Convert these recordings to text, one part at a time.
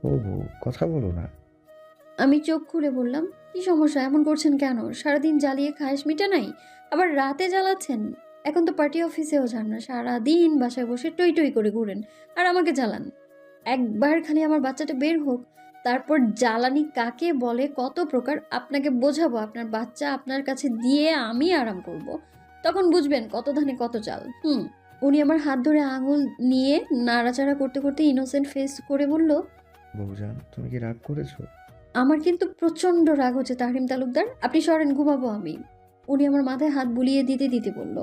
ও বউ, কথা বলো না। আমি চোখ খুলে বললাম, কি সমস্যা, এমন করছেন কেন? সারাদিন জ্বালিয়ে খায়েশ মিটে নাই, আবার রাতে জ্বালাচ্ছেন। এখন তো পার্টি অফিসেও যান না, সারাদিন বাসায় বসে টই টই করে ঘুরেন আর আমাকে জ্বালান। একবার খালি আমার বাচ্চাটা বের হোক, তারপর জ্বালানি কাকে বলে, কত প্রকার আপনাকে বোঝাবো। আপনার বাচ্চা আপনার কাছে দিয়ে আমি আরাম করব, তখন বুঝবেন কত ধানে কত চাল। উনি আমার হাত ধরে আঙুল নিয়ে নাড়াচাড়া করতে করতে ইনোসেন্ট ফেস করে বলল, বউজান, তুমি কি রাগ করেছো? আমার কিন্তু প্রচন্ড রাগ হচ্ছে তাহরিম তালুকদার, আপনি সরেন, ঘুমাবো আমি। উনি আমার মাথায় হাত বুলিয়ে দিতে দিতে বলল,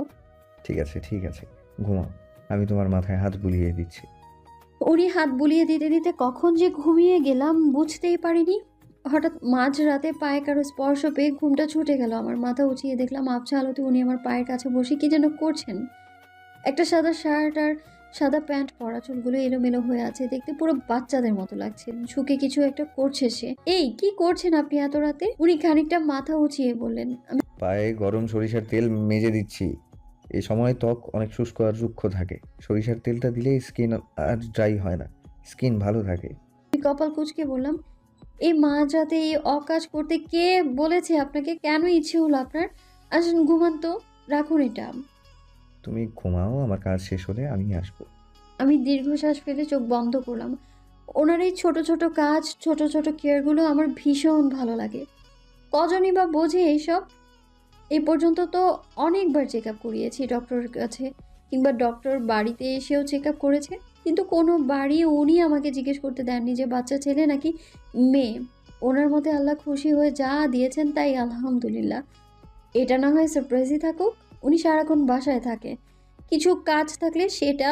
ঠিক আছে ঠিক আছে, ঘুমাও, আমি তোমার মাথায় হাত বুলিয়ে দিচ্ছি। উনি হাত বুলিয়ে দিতে দিতে কখন যে ঘুমিয়ে গেলাম বুঝতেই পারিনি। হঠাৎ মাঝ রাতে পায়ে কারো স্পর্শ পেয়ে ঘুমটা ছুটে গেল। আমার মাথা উঠিয়ে দেখলাম আবছা আলোতে উনি আমার পায়ের কাছে বসে কি যেন করছেন। একটা সাদা শার্ট আর সাদা প্যান্ট পরা, চুলগুলো এলোমেলো হয়ে আছে, দেখতে পুরো বাচ্চাদের মতো লাগছে। ঝুঁকে কিছু একটা করছে সে। এই কি করছেন আপনি এত রাতে? উনি খানিকটা মাথা উঁচিয়ে বললেন। পায়ে গরম সরিষার তেল মেজে দিচ্ছি। এই সময় ত্বক অনেক শুষ্ক আর রুক্ষ থাকে, সরিষার তেলটা দিলেই স্কিন আর ড্রাই হয় না, স্কিন ভালো থাকে। আমি কপাল কুঁচকে বললাম, এই মাঝরাতে এই অকাজ করতে কে বলেছে আপনাকে? কেন ইচ্ছে হলো আপনার? আসেন ঘুমান তো, রাখুন এটা। তুমি ঘুমাও, আমার কাজ শেষ হলে আমি আসবো। আমি দীর্ঘশ্বাস ফেলে চোখ বন্ধ করলাম। ওনার এই ছোট ছোট কাজ, ছোট ছোট কেয়ারগুলো আমার ভীষণ ভালো লাগে। কজনই বা বোঝে এইসব? এই পর্যন্ত তো অনেকবার চেক আপ করিয়েছি ডক্টরের কাছে, কিংবা ডক্টর বাড়িতে এসেও চেক আপ করেছে, কিন্তু কোনো বাড়ি উনি আমাকে জিজ্ঞেস করতে দেননি যে বাচ্চা ছেলে নাকি মেয়ে। ওনার মতে আল্লাহ খুশি হয়ে যা দিয়েছেন তাই আলহামদুলিল্লাহ। এটা না হয় সারপ্রাইজই থাকুক। উনি সারাক্ষণ বাসায় থাকে, কিছু কাজ থাকলে সেটা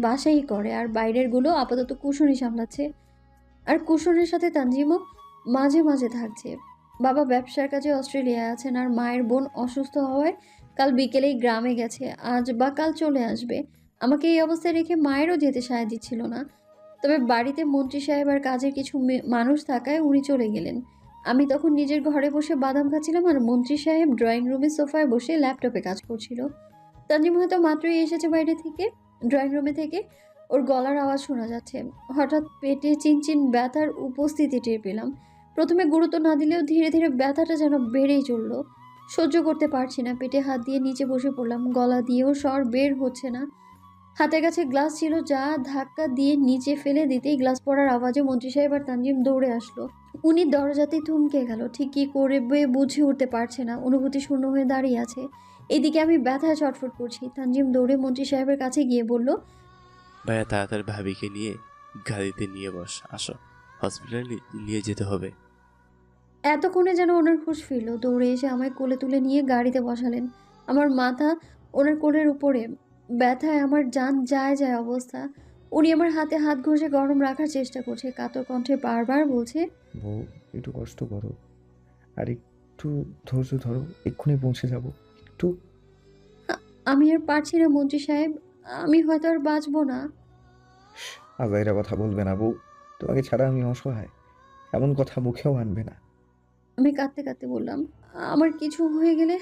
বাসাই করে, আর বাইরের গুলো আপাতত কুশনই সামলাচ্ছে। আর কুশনের সাথে তানজিমও মাঝে মাঝে থাকছে। বাবা ব্যবসার কাজে অস্ট্রেলিয়ায় আছেন, আর মায়ের বোন অসুস্থ হওয়ায় কাল বিকেলেই গ্রামে গেছে, আজ বা কাল চলে আসবে। আমাকে এই অবস্থায় রেখে মায়েরও যেতে সায় দিচ্ছিল না। তবে বাড়িতে মন্ত্রী সাহেব আর কাজের কিছু মানুষ থাকায় উনি চলে গেলেন। আমি তখন নিজের ঘরে বসে বাদাম খাচ্ছিলাম, আর মন্ত্রী সাহেব ড্রয়িং রুমের সোফায় বসে ল্যাপটপে কাজ করছিল। তানজিম হয়তো মাত্রই এসেছে বাইরে থেকে, ড্রয়িং রুমে থেকে। ওর গলার আওয়াজ শোনা যাচ্ছে। হঠাৎ পেটে চিনচিন ব্যথার উপস্থিতি টের পেলাম। প্রথমে গুরুত্ব না দিলেও ধীরে ধীরে ব্যথাটা যেন বেড়েই চলল। সহ্য করতে পারছি না, পেটে হাত দিয়ে নিচে বসে পড়লাম। গলা দিয়েও স্বর বের হচ্ছে না। হাতের কাছে গ্লাস ছিল, যা ধাক্কা দিয়ে নিচে ফেলে দিতেই গ্লাস পড়ার আওয়াজে মন্ত্রী সাহেব আর তানজিম দৌড়ে আসলো। উনি দরজাতেই থমকে গেল, ঠিক কি করবে বুঝে উঠতে পারছে না, অনুভূতি শূন্য হয়ে দাঁড়িয়ে আছে। এদিকে আমি ব্যথায় ছটফট করছি। তানজিম দৌড়ে মন্ত্রী সাহেবের কাছে গিয়ে বলল, ভাইয়া তাড়াতাড়ি ভাবিকে নিয়ে গাড়িতে নিয়ে বস, আসো, হসপিটালে নিয়ে যেতে হবে। এতক্ষণে যেন ওনার হুঁশ ফিরল। দৌড়ে এসে আমায় কোলে তুলে নিয়ে গাড়িতে বসালেন। আমার মাথা ওনার কোলের উপরে, ব্যথায় আমার জান যায় যায় অবস্থা। উনি আমার হাতে হাত ঘষে গরম রাখার চেষ্টা করছে, কাতর কণ্ঠে বারবার বলছে, বউ, একটু কষ্ট করো, আর একটু ধৈর্য ধরো, এক্ষুনি পৌঁছে যাব, একটু। আমি আর পারছি না মন্ত্রী সাহেব, আমি হয়তো আর বাঁচবো না। আজাইরা কথা বলবে না বউ, তোমাকে ছাড়া আমি অসহায়, এমন কথা মুখেও আনবে না। আমি কাঁদতে কাঁদতে বললাম, আমার কিছু হয়ে গেলে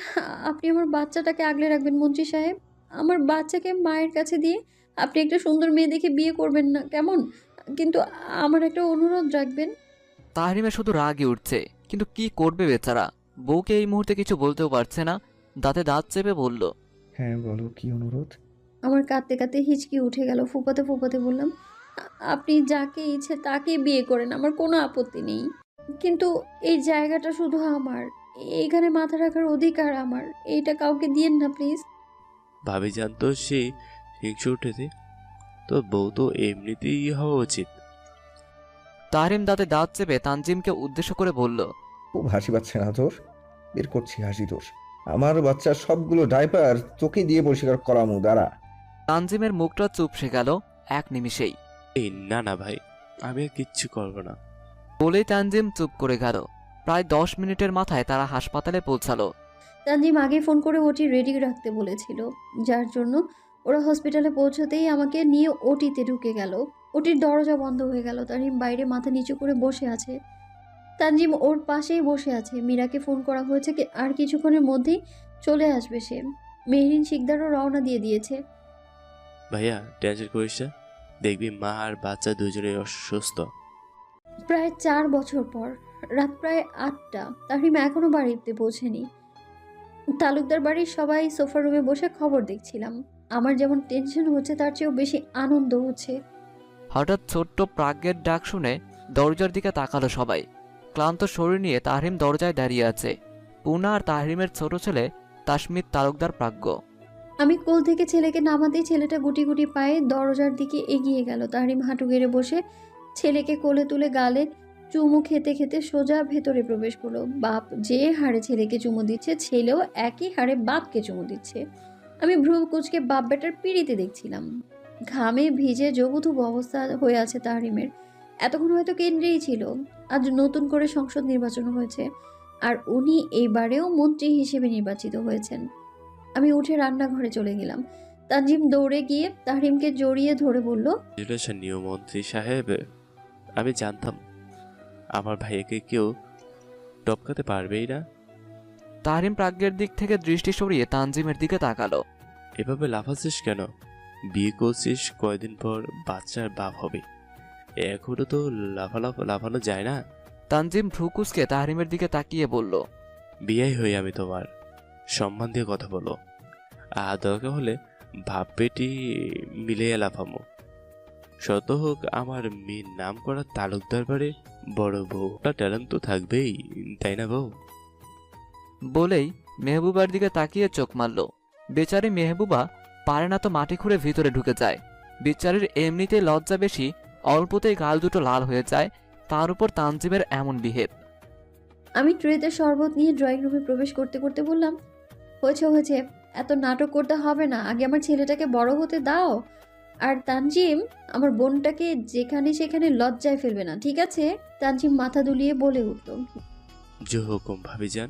আপনি আমার বাচ্চাটাকে আগলে রাখবেন মন্ত্রী সাহেব। আমার বাচ্চাকে মায়ের কাছে দিয়ে আপনি একটা সুন্দর মেয়ে দেখে বিয়ে করবেন না কেমন? কিন্তু আমার একটা অনুরোধ রাখবেন। তাহরিমের শুধু রাগই উঠছে, কিন্তু কি করবে বেচারা? বউকে এই মুহূর্তে কিছু বলতেও পারছে না। দাঁতে দাঁত চেপে বলল, হ্যাঁ বলো, কি অনুরোধ? আমার কাঁদতে কাঁদতে হিচকি উঠে গেল। ফুপাতে ফুপাতে বললাম, আপনি যাকে ইচ্ছে তাকে বিয়ে করেন, আমার কোনো আপত্তি নেই, কিন্তু এই জায়গাটা শুধু আমার, এইখানে মাথা রাখার অধিকার আমার। এইটা কাউকে দিয়েন না প্লিজ। ভাবি জানতো সে হিংসে উঠেছে, তো বউ তো এমনিতেই হওয়া উচিত। তাহরিম দাঁতে দাঁত চেপে তানজিমকে উদ্দেশ্য করে বলল, খুব হাসি পাচ্ছে না তোর? বের করছি হাসি তোর। আমার বাচ্চার সবগুলো ডাইপার তোকে দিয়ে পরিষ্কার করামু, দাঁড়া। তানজিমের মুখটা চুপসে গেল এক নিমিষেই। এই না না ভাই, আমি আর কিচ্ছু করবো না। বলেই তানজিম চুপ করে গেল। প্রায় 10 মিনিটের মাথায় তারা হাসপাতালে পৌঁছালো। তানজিম আগে ফোন করে ওটি রেডি রাখতে বলেছিল, যার জন্য ওরা হসপিটালে পৌঁছতেই আমাকে নিয়ে ওটিতে ঢুকে গেল। ওটির দরজা বন্ধ হয়ে গেল। তানজিম বাইরে মাথা নিচু করে বসে আছে। তানজিম ওর পাশেই বসে আছে। মীরাকে ফোন করা হয়েছে, আর কিছুক্ষণের মধ্যেই চলে আসবে সে। মেহরিন শিকদারও রওনা দিয়ে দিয়েছে। ভাইয়া টেনশন করিস না, দেখবি মা আর বাচ্চা দুজনেই অসুস্থ। প্রায় 4 বছর পর রাত প্রায় 8টা। তাহরিম এখনো বাড়িতে পৌঁছেনি। তালুকদার বাড়ির সবাই সোফা রুমে বসে খবর দেখছিলাম। আমার যেমন টেনশন হচ্ছে তার চেয়েও বেশি আনন্দ হচ্ছে। হঠাৎ ছোট্ট প্রাজ্ঞের ডাক শুনে দরজার দিকে তাকালো সবাই। ক্লান্ত শরীর নিয়ে তাহরিম দরজায় দাঁড়িয়ে আছে। পূর্ণা আর তাহরিমের ছোট ছেলে তাসমিত তালুকদার প্রাজ্ঞ। আমি কোল থেকে ছেলেকে নামাতেই ছেলেটা গুটি গুটি পায়ে দরজার দিকে এগিয়ে গেল। তাহরিম হাঁটু গেড়ে বসে ছেলেকে কোলে তুলে গালে চুমু খেতে খেতে সোজা ভেতরে প্রবেশ করলো। বাপ যে হারে ছেলেকে চুমু দিচ্ছে, ছেলেও একই হারে বাপকে চুমু দিচ্ছে। আমি ভ্রু কুচকে বাপ বেটার পিড়িতে দেখছিলাম। ঘামে ভিজে জবুথুবু অবস্থা হয়ে আছে তাহরিমের। এতক্ষণ হয়তো কেন্দ্রেই ছিল। আজ নতুন করে সংসদ নির্বাচন হয়েছে, আর উনি এইবারেও মন্ত্রী হিসেবে নির্বাচিত হয়েছেন। আমি উঠে রান্নাঘরে চলে গেলাম। তানজিম দৌড়ে গিয়ে তাহরিমকে জড়িয়ে ধরে বলল, নিউ মন্ত্রী সাহেব, আমি জানতাম আমার ভাইয়াকে কেউ টপকাতে পারবেই না। তাহরিম প্রাজ্ঞের দিক থেকে দৃষ্টি সরিয়ে তানজিমের দিকে তাকালো। এভাবে লাফাচ্ছিস কেন? বিয়ে করছিস, কয়দিন পর বাচ্চার বাপ হবে, এখনো তো লাফানো যায় না। তানজিম ভ্রুকুসকে তাহরিমের দিকে তাকিয়ে বলল, বিয়ে হয়ে আমি তোমার সম্মান দিয়ে কথা বলো, আর দরকার হলে ভাব বেটি মিলিয়ে লাফামো। শত হোক আমার মেয়ের নাম করা তালুকদার বাড়ি বড় বউ, ট্যালেন্ট তো থাকবেই, তাই না বউ? বলেই মেহবুবার দিকে তাকিয়ে চোখ মারল। বেচারি মেহবুবা পারে না তো মাটি খুঁড়ে ভিতরে ঢুকে যায়। বেচারির এমনিতেই লজ্জা বেশি, অল্পতেই গাল দুটো লাল হয়ে যায়, তার উপর তানজিমের এমন বিহেভ। আমি ট্রেতে শরবত নিয়ে ড্রয়িং রুমে প্রবেশ করতে করতে বললাম, হয়েছে, এত নাটক করতে হবে না, আগে আমার ছেলেটাকে বড় হতে দাও। আর তানজিম, আমার বোনটাকে যেখানে সেখানে লজ্জায় ফেলবে না, ঠিক আছে? তানজিম মাথা দুলিয়ে বলে উঠল, যে হুকুম ভাবি যান।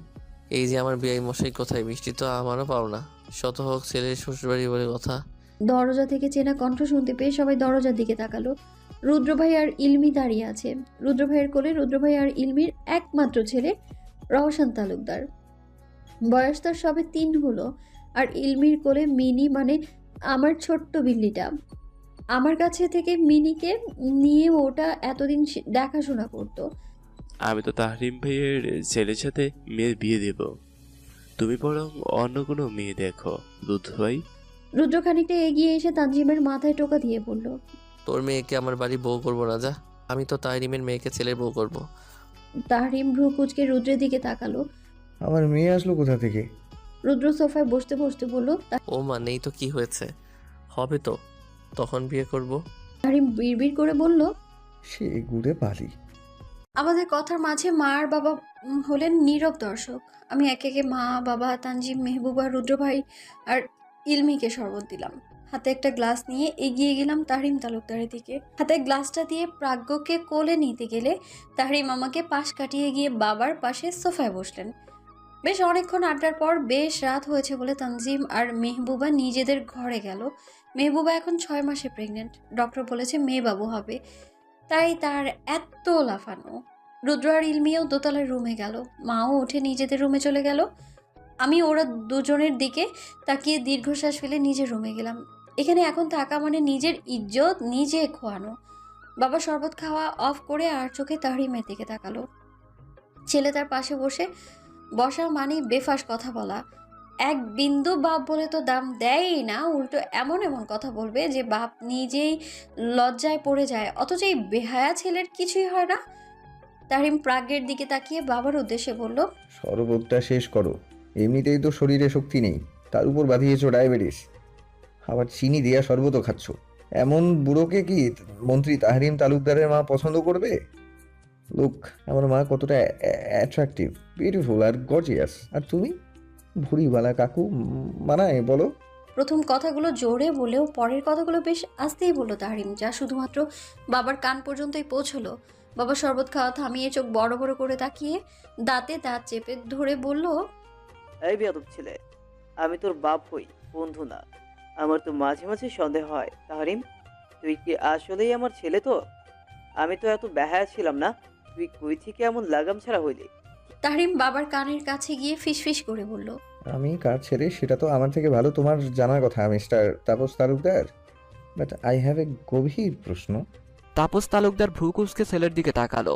এই যে আমার বিয়াই মশাই কোথায়, মিষ্টি তো আমারও পাও না, শত হোক ছেলের শ্বশুরবাড়ি বলে কথা। দরজা থেকে চেনা কণ্ঠ শুনতে পেয়ে সবাই দরজার দিকে তাকালো। রুদ্র ভাই আর ইলমি দাঁড়িয়ে আছে। রুদ্র ভাইয়ের কোলে রুদ্র ভাই আর ইলমির একমাত্র ছেলে রওশন তালুকদার। বয়স তার সবে 3 হলো। আর ইলমির কোলে মিনি, মানে আমার ছোট্ট বিল্লিটা। আমার কাছে থেকে মিনিকে নিয়ে ওটা এতদিন দেখাশোনা করতো। আমি তো তাহরিম ভাইয়ের ছেলের সাথে মেয়ের বিয়ে দেব, তুমি বরং অন্য কোনো মেয়ে দেখো রুদ্র ভাই। রুদ্র খানিকটা এগিয়ে এসে তানজিমের মাথায় টোকা দিয়ে বলল, তোর মেয়েকে আমার বাড়ি বউ করবো না, যা। আমি তো তাহরিমের মেয়েকে ছেলের বউ করবো। তাহরিম ভ্রু কুচকে রুদ্রের দিকে তাকালো। আমার মেয়ে আসলো কোথা থেকে? রুদ্র সোফায় বসতে বসতে বলল, ও মা, নেই তো কি হয়েছে, হবে তো, তখন বিয়ে করব। তাহরিম বিড়বিড় করে বলল, সে ঘুরে বালি। আমাদের কথার মাঝে মা আর বাবা হলেন নীরব দর্শক। আমি একে একে মা, বাবা, তানজিম, মেহবুবা, রুদ্র ভাই আর ইলমিকে শরবত দিলাম। হাতে একটা গ্লাস নিয়ে এগিয়ে গেলাম তাহরিম তালুকদারের দিকে। হাতে গ্লাসটা দিয়ে প্রাজ্ঞকে কোলে নিতে গেলে তাহরিম আমাকে পাশ কাটিয়ে গিয়ে বাবার পাশে সোফায় বসলেন। বেশ অনেকক্ষণ আড্ডার পর বেশ রাত হয়েছে বলে তানজিম আর মেহবুবা নিজেদের ঘরে গেল। মেহবুবা এখন 6 মাসে প্রেগনেন্ট। ডক্টর বলেছে মেয়ে বাবু হবে, তাই তার এত লাফানো। রুদ্র আর ইলমিও দোতলার রুমে গেল। মাও উঠে নিজেদের রুমে চলে গেল। আমি ওরা দুজনের দিকে তাকিয়ে দীর্ঘশ্বাস ফেলে নিজের রুমে গেলাম। এখানে এখন থাকা মানে নিজের ইজ্জত নিজে খোয়ানো। বাবা শরবত খাওয়া অফ করে আর চোখে তাহরিমের দিকে তাকালো। ছেলে তার পাশে বসা মানে বেফাস কথা বলা। এক বিন্দু বাপ বলে তো দাম দেয়ই না, উল্টো এমন এমন কথা বলবে যে বাপ নিজেই লজ্জায় পড়ে যায়, অথচ এই বেহায়া ছেলের কিছুই হয় না। তাহরিম প্রাজ্ঞের দিকে তাকিয়ে বাবার উদ্দেশ্যে বলল, শরবতটা শেষ করো, এমনিতেই তো শরীরে শক্তি নেই, তার উপর বাঁধিয়েছো ডায়াবেটিস, আবার চিনি দেওয়া শরবতও খাচ্ছ। এমন বুড়োকে কি মন্ত্রী তাহরিম তালুকদারের মা পছন্দ করবে? লোক, আমার মা কতটা অ্যাট্রাকটিভ, বিউটিফুল আর গর্জিয়াস, আর তুমি ভুঁড়িওয়ালা কাকু, মানায় বলো? প্রথম কথাগুলো জোরে বলেও পরের কথাগুলো বেশ আস্তেই বলল তাহরিম, যা শুধুমাত্র বাবার কান পর্যন্তই পৌঁছলো। বাবা শরবত খাওয়া থামিয়ে চোখ বড় বড় করে তাকিয়ে দাঁতে দাঁত চেপে ধরে বলল, এই বেয়াদব ছেলে, আমি তোর বাপ হই, বন্ধু না। আমার তো মাঝে মাঝে সন্দেহ হয় তাহরিম, তুই কি আসলেই আমার ছেলে? তো আমি তো এত বেহায়া ছিলাম না, তুই কই থেকে এমন লাগাম ছাড়া হইলি? তাহরিম বাবার কানের কাছে গিয়ে ফিসফিস করে বলল, আমি কার ছেলে সেটা তো আমার থেকে ভালো তোমার জানার কথা, mister Tapas Talukdar. But I have a গভীর প্রশ্ন। তাপস তালুকদার ভ্রু কুঁচকে ছেলের দিকে তাকালো।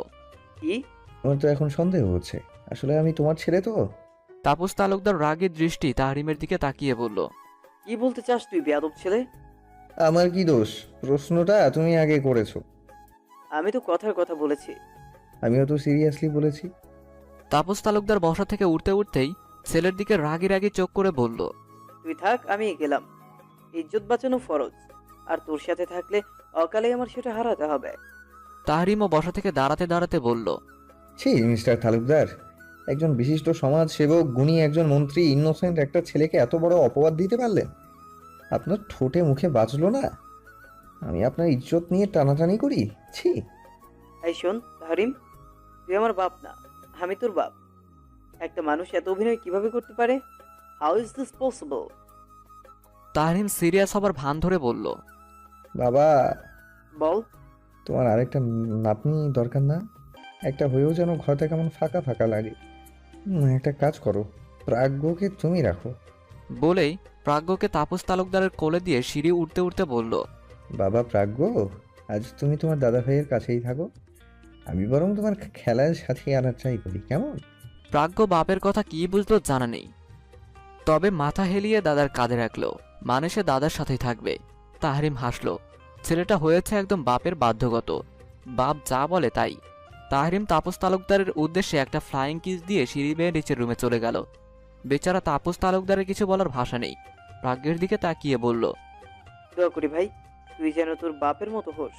কি? আমার তো এখন সন্দেহ হচ্ছে, আসলে আমি তোমার ছেলে তো। তাপস তালুকদার রাগের দৃষ্টি তাহরিমের দিকে তাকিয়ে বলল, কি বলতে চাস তুই বেয়াদব ছেলে? আমার কি দোষ? প্রশ্নটা তুমি আগে করেছো। আমি তো কথার কথা বলেছি। আমিও তো সিরিয়াসলি বলেছি। তাপস তালুকদার বসা থেকে উঠতে উঠতেই ছেলের দিকে রাগি রাগি চোখ করে বলল, তুই থাক, আমি গেলাম। ইজ্জত বাঁচানো ফরজ, আর তোর সাথে থাকলে অকালে আমার সেটা হারাতে হবে। তাহরিমও বসা থেকে দাঁড়াতে দাঁড়াতে বলল, ছি মিস্টার তালুকদার, একজন বিশিষ্ট সমাজ সেবক, গুণী একজন মন্ত্রী ইনোসেন্ট একটা ছেলেকে এত বড় অপবাদ দিতে পারলেন? আপনার ঠোঁটে মুখে বাজলো না? আমি আপনার ইজ্জত নিয়ে টানাটানি করি? ছি। এই শোন তাহরিম, তুই আমার বাপ না, আমি তোর বাপ। একটা মানুষ এত অভিনয় কিভাবে করতে পারে? How is this possible? Tahrim serious হবার ভান ধরে বলল, বাবা, বল। তোমার আরেকটা নাতনি দরকার না? একটা হয়েও যেন ঘরটা কেমন ফাঁকা ফাঁকা লাগে। একটা কাজ করো, প্রাজ্ঞকে তুমি রাখো। বলেই প্রাজ্ঞকে তাপস তালুকদারের কোলে দিয়ে সিঁড়ি উঠতে উঠতে বলল, বাবা প্রাজ্ঞ, আজ তুমি তোমার দাদা ভাইয়ের কাছেই থাকো, আমি বরং তোমার খেলার সাথে আনার ট্রাই করি, কেমন? প্রাজ্ঞ বাপের কথা কি বুঝলো জানা নেই, তবে মাথা হেলিয়ে দাদার কাঁধে রাখলো, মানে সে দাদার সাথেই থাকবে। তাহরিম হাসলো, ছেলেটা হয়েছে একদম বাপের বাধ্যগত, বাপ যা বলে তাই। তাহরিম তাপস তালুকদারের উদ্দেশ্যে একটা ফ্লাইং কিস দিয়ে সিঁড়ি বেয়ে নিচের রুমে চলে গেল। বেচারা তাপস তালুকদারের কিছু বলার ভাষা নেই, প্রাজ্ঞের দিকে তাকিয়ে বলল, দোয়া করি ভাই, তুই যেন তোর বাপের মতো হোস।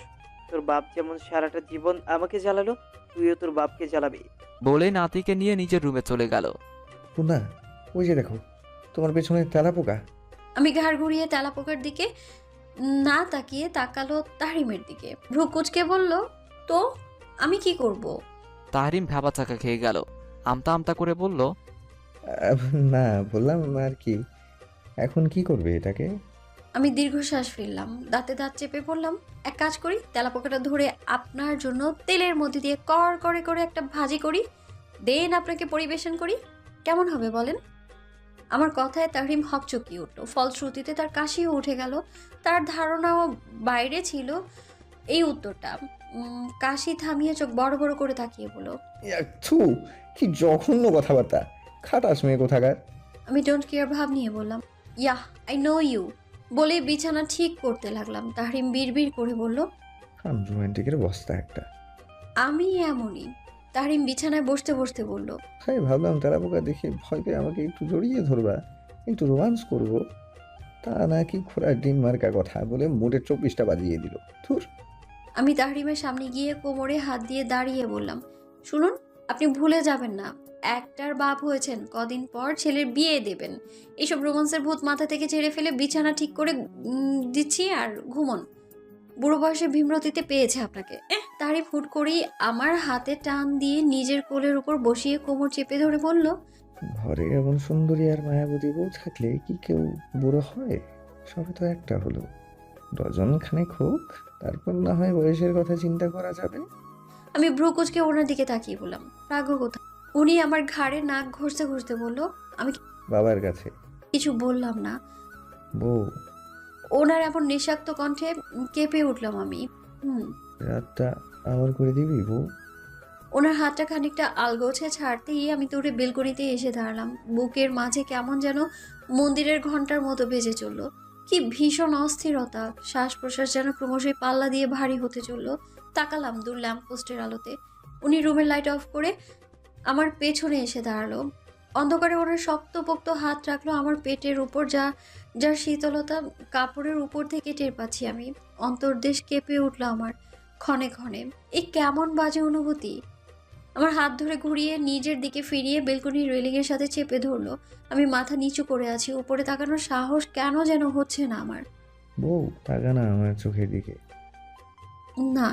তোর বাপ যেমন সারাটা জীবন আমাকে জ্বালালো, তুইও তোর বাপকে জ্বালাবি। বলেই নাতিকে নিয়ে নিজের রুমে চলে গেল। না, ওই যে দেখো, তোমার পেছনে তেলা পোকা। আমি ঘাড় ঘুরিয়ে তেলাপোকার দিকে না তাকিয়ে তাকালো তাহরিমের দিকে। ভ্রু কুচকে বলল, তো আমি কি করব? তাহরিম ভ্যাবাচাকা খেয়ে গেল, আমতা আমতা করে বলল, না, বললাম আর কি, এখন কি করবে এটাকে? আমি দীর্ঘশ্বাস ফেললাম, দাঁতে দাঁত চেপে বললাম, এক কাজ করি, তেলাপোকাটা ধরে আপনার জন্য তেলের মধ্যে দিয়ে কর করে করে একটা ভাজি করি, দেন আপনাকে পরিবেশন করি, কেমন হবে বলেন? আমার কথায় তাহরিম হকচকিয়ে উঠল, ফলশ্রুতিতে তার কাশিও উঠে গেল। তার ধারণাও বাইরে ছিল এই উত্তরটা। কাশি থামিয়ে চোখ বড় বড় করে তাকিয়ে বলল, থু, কি জঘন্য কথাবার্তা, খাটাস মেয়ে কোথাকার। আমি ডোন্ট কেয়ার ভাব নিয়ে বললাম, ইয়াহ আই নো ইউ। বলে বিছানা ঠিক করতে লাগলাম। তাহরিম বিড়বিড় করে বলল, রোমান্টিকের বস্তা একটা। আমি এমনই। তাহরিম বিছানায় বসতে বসতে বলল, তাই ভাবলাম তেলা পোকা দেখে ভয় পেয়ে আমাকে একটু জড়িয়ে ধরবা, একটু রোমান্স করবো, তা নাকি ঘোড়ার ডিম মার্কা কথা বলে মোটের 24টা বাজিয়ে দিল। ধুর। আমি তাহরিমের সামনে গিয়ে কোমরে হাত দিয়ে দাঁড়িয়ে বললাম, শুনুন, আপনি ভুলে যাবেন না, একটার বাপ হয়েছেন, কদিন পর ছেলের বিয়ে দেবেন। এইসব রোমান্সের ভূত মাথা থেকে ছেড়ে ফেলে বিছানা ঠিক করে দিচ্ছি আর ঘুমন। বুড়ো বয়সে ভীমরতিতে পেয়েছে আপনাকে। তারিফ হুট করেই আমার হাতে টান দিয়ে নিজের কোলের উপর বসিয়ে কোমর চেপে ধরে বলল, ঘরে এমন সুন্দরী আর মায়াবতী বউ থাকলে কি কেউ বুড়ো হয়? সবে তো একটা হলো, ডজন খানেক হোক, তারপর না হয় বয়সের কথা চিন্তা করা যাবে। আমি ভ্রু কুচকে ওনার দিকে তাকিয়ে বললাম, রাগ কোথায়? উনি আমার ঘাড়ে নাক ঘষতে ঘষতে বলল, আমি বাবার কাছে। কিছু বললাম না। বউ, ওনার এমন নিঃশাক্ত কণ্ঠে কেঁপে উঠলাম আমি। রাতটা আমার করে দিবি বউ? ওনার হাতটা খানিকটা আলগোছে ছাড়তেই আমি দৌড়ে বেলকনিতে এসে দাঁড়ালাম। বুকের মাঝে কেমন যেন মন্দিরের ঘন্টার মতো বেজে চলল। কি ভীষণ অস্থিরতা, শ্বাস প্রশ্বাস যেন ক্রমশই পাল্লা দিয়ে ভারী হতে চলল। তাকালাম দূর ল্যাম্পপোস্টের আলোতে। উনি রুমের লাইট অফ করে আমার পেছনে এসে দাঁড়ালো। অন্ধকারে ওনার শক্তপোক্ত হাত রাখলো আমার পেটের উপর, যার শীতলতা কাপড়ের উপর থেকে টের পাচ্ছি আমি। অন্তর্দেশ কেঁপে উঠলো আমার ক্ষণে ক্ষণে। এই কেমন বাজে অনুভূতি! আমার হাত ধরে ঘুরিয়ে নিজের দিকে ফিরিয়ে বেলকনির রেলিংয়ের সাথে চেপে ধরলো। আমি মাথা নিচু করে আছি, উপরে তাকানোর সাহস কেন যেন হচ্ছে না আমার। বউ, তাকা না আমার চোখের দিকে। না।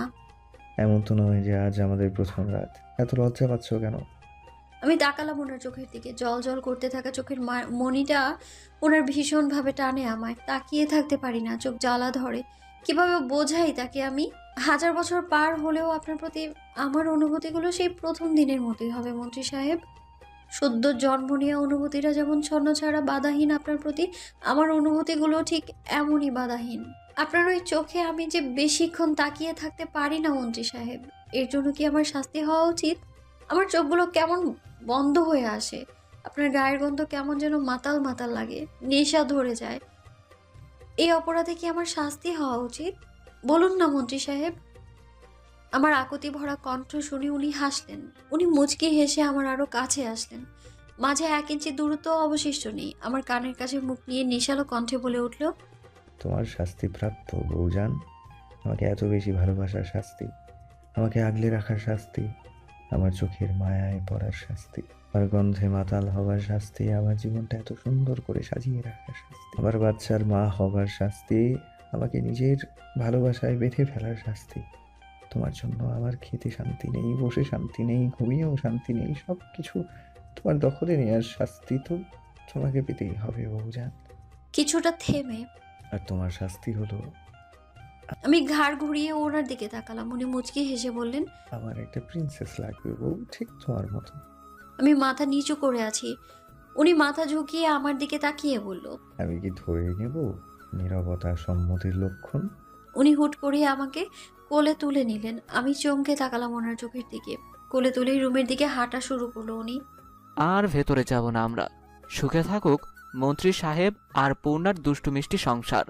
এমন তো নয় যে আজ আমাদের প্রথম রাত, এত লজ্জা পাচ্ছ কেন? আমি তাকালাম ওনার চোখের দিকে। জল জল করতে থাকা চোখের মণিটা ওনার ভীষণভাবে টানে আমায়। তাকিয়ে থাকতে পারি না, চোখ জ্বালা ধরে। কিভাবে বোঝাই তাকে আমি? 1000 বছর পার হলেও আপনার প্রতি আমার অনুভূতিগুলো সেই প্রথম দিনের মতোই হবে মন্ত্রী সাহেব। সদ্য জন্ম নেওয়া অনুভূতিটা যেমন ছন্নছাড়া বাধাহীন আপনার প্রতি, আমার অনুভূতিগুলো ঠিক এমনই বাধাহীন। আপনার ওই চোখে আমি যে বেশিক্ষণ তাকিয়ে থাকতে পারি না মন্ত্রী সাহেব, এর জন্য কি আমার শাস্তি হওয়া উচিত? আমার চোখগুলো কেমন বন্ধ হয়ে আসে, আপনার গায়ের গন্ধ কেমন যেন মাতাল মাতাল লাগে, নেশা ধরে যায়। এই অপরাধে কি আমার শাস্তি হওয়া উচিত? বলুন না মন্ত্রী সাহেব। আমার আকুতি ভরা কণ্ঠ শুনে উনি হাসলেন। উনি মুচকি হেসে আমার আরো কাছে আসলেন। মাঝে 1 ইঞ্চি দূরত্ব অবশিষ্ট নেই। আমার কানের কাছে মুখ নিয়ে নেশালো কণ্ঠে বলে উঠল, তোমার শাস্তি প্রাপ্য বউজান। আমাকে এত বেশি ভালোবাসার শাস্তি, আমাকে আগলে রাখার শাস্তি, আমার চোখের মায়ায় পড়ার শাস্তি, আমার গন্ধে মাতাল হবার শাস্তি, আমার জীবনটা এত সুন্দর করে সাজিয়ে রাখার শাস্তি, আমার বাচ্চার মা হবার শাস্তি, আমাকে নিজের ভালোবাসায় বেঁধে ফেলার শাস্তি। তোমার জন্য আমার খেতে শান্তি নেই, বসে শান্তি নেই, ঘুমিয়েও শান্তি নেই, সব কিছু তোমার দখলে নেওয়ার শাস্তি তো তোমাকে পেতেই হবে বউজান। কিছুটা থেমে আর তোমার শাস্তি হলো আমি ঘাড় ঘুরিয়ে ওনার দিকে তাকালাম। উনি মুচকি হেসে বললেন, আমার একটা প্রিন্সেস লাগবে বউ, ঠিক তোমার মতো। আমি মাথা নিচু করে আছি। উনি মাথা ঝুঁকিয়ে আমার দিকে তাকিয়ে বলল, আমি কি ধরে নেব নীরবতা সম্মতির লক্ষণ? উনি হুট করে আমাকে কোলে তুলে নিলেন। আমি চমকে তাকালাম ওনার চোখের দিকে। কোলে তুলেই রুমের দিকে হাঁটা শুরু করলো উনি। আর ভেতরে যাব না আমরা। সুখে থাকুক মন্ত্রী সাহেব আর পূর্ণার দুষ্টু মিষ্টি সংসার।